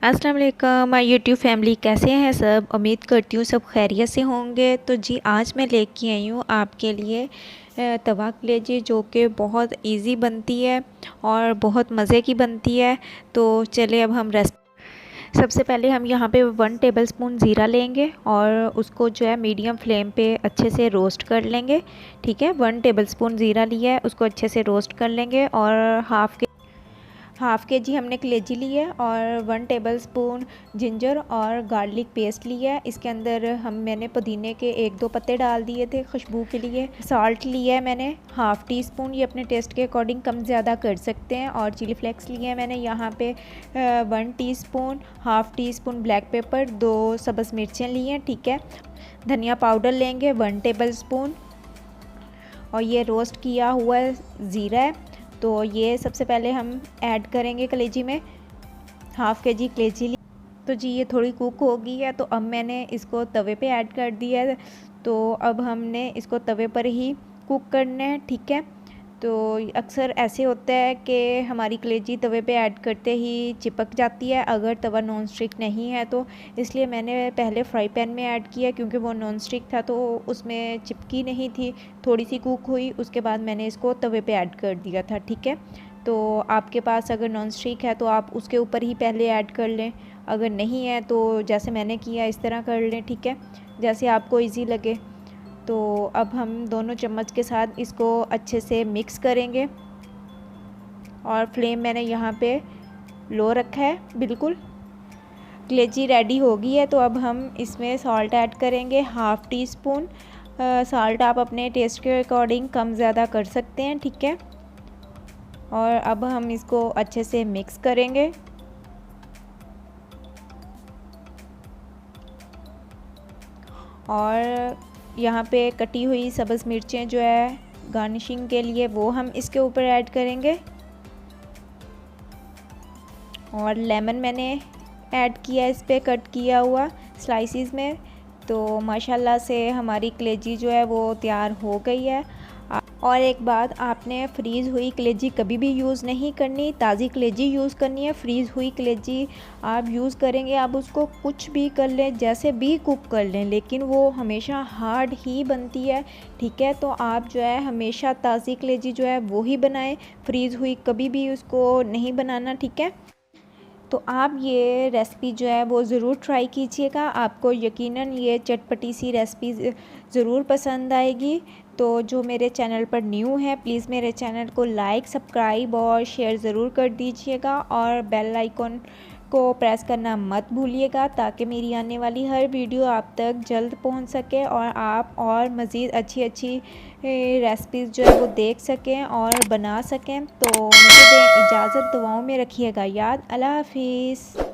अस्सलाम वालेकुम my YouTube family, कैसे हैं सब। उम्मीद करती हूँ सब खैरियत से होंगे। तो जी आज मैं लेके आई हूँ आपके लिए तवा कलेजी, जो कि बहुत इजी बनती है और बहुत मज़े की बनती है। तो चले अब हम सबसे पहले हम यहाँ पे 1 टेबलस्पून ज़ीरा लेंगे और उसको जो है मीडियम फ्लेम पे अच्छे से रोस्ट कर लेंगे। ठीक है, 1 टेबलस्पून ज़ीरा लिया है, उसको अच्छे से रोस्ट कर लेंगे। और हाफ़ के जी हमने कलेजी ली है और 1 टेबलस्पून जिंजर और गार्लिक पेस्ट लिया है। इसके अंदर मैंने पुदीने के 1-2 पत्ते डाल दिए थे खुशबू के लिए। सॉल्ट लिया है मैंने हाफ़ टी स्पून, ये अपने टेस्ट के अकॉर्डिंग कम ज़्यादा कर सकते हैं। और चिली फ्लेक्स लिए हैं मैंने यहाँ पे 1 teaspoon, half tea spoon black pepper, 2 सब्ज़ मिर्चें ली हैं। ठीक है, धनिया पाउडर लेंगे 1 टेबलस्पून और ये रोस्ट किया हुआ ज़ीरा है। तो ये सबसे पहले हम ऐड करेंगे कलेजी में। हाफ़ के जी कलेजी ली। तो जी ये थोड़ी कुक हो गई है, तो अब मैंने इसको तवे पे ऐड कर दिया है। तो अब हमने इसको तवे पर ही कुक करना है। ठीक है, तो अक्सर ऐसे होता है कि हमारी कलेजी तवे पे ऐड करते ही चिपक जाती है अगर तवा नॉन स्टिक नहीं है तो। इसलिए मैंने पहले फ्राई पैन में ऐड किया, क्योंकि वो नॉन स्टिक था तो उसमें चिपकी नहीं थी, थोड़ी सी कुक हुई, उसके बाद मैंने इसको तवे पे ऐड कर दिया था। ठीक है, तो आपके पास अगर नॉन स्टिक है तो आप उसके ऊपर ही पहले ऐड कर लें, अगर नहीं है तो जैसे मैंने किया इस तरह कर लें। ठीक है, जैसे आपको ईजी लगे। तो अब हम दोनों चम्मच के साथ इसको अच्छे से मिक्स करेंगे और फ्लेम मैंने यहाँ पे लो रखा है बिल्कुल। कलेजी रेडी हो गई है, तो अब हम इसमें सॉल्ट ऐड करेंगे हाफ़ टी स्पून। सॉल्ट आप अपने टेस्ट के अकॉर्डिंग कम ज़्यादा कर सकते हैं। ठीक है, और अब हम इसको अच्छे से मिक्स करेंगे। और यहाँ पे कटी हुई सब्ज़ मिर्चें जो है गार्निशिंग के लिए, वो हम इसके ऊपर ऐड करेंगे। और लेमन मैंने ऐड किया इस पे कट किया हुआ स्लाइसिस में। तो माशाल्लाह से हमारी कलेजी जो है वो तैयार हो गई है। और एक बात, आपने फ्रीज़ हुई कलेजी कभी भी यूज़ नहीं करनी, ताज़ी कलेजी यूज़ करनी है। फ्रीज़ हुई कलेजी आप यूज़ करेंगे, आप उसको कुछ भी कर लें, जैसे भी कुक कर लें, लेकिन वो हमेशा हार्ड ही बनती है। ठीक है, तो आप जो है हमेशा ताज़ी कलेजी जो है वो ही बनाएं, फ्रीज़ हुई कभी भी उसको नहीं बनाना। ठीक है, तो आप ये रेसिपी जो है वो ज़रूर ट्राई कीजिएगा, आपको यकीनन ये चटपटी सी रेसिपी ज़रूर पसंद आएगी। तो जो मेरे चैनल पर न्यू है, प्लीज़ मेरे चैनल को लाइक, सब्सक्राइब और शेयर ज़रूर कर दीजिएगा और बेल आइकॉन को प्रेस करना मत भूलिएगा, ताकि मेरी आने वाली हर वीडियो आप तक जल्द पहुंच सके और आप और मज़ीद अच्छी अच्छी रेसिपीज़ जो है वो देख सकें और बना सकें। तो मुझे दें इजाज़त, दुआओं में रखिएगा याद। अल्लाह हाफिज़।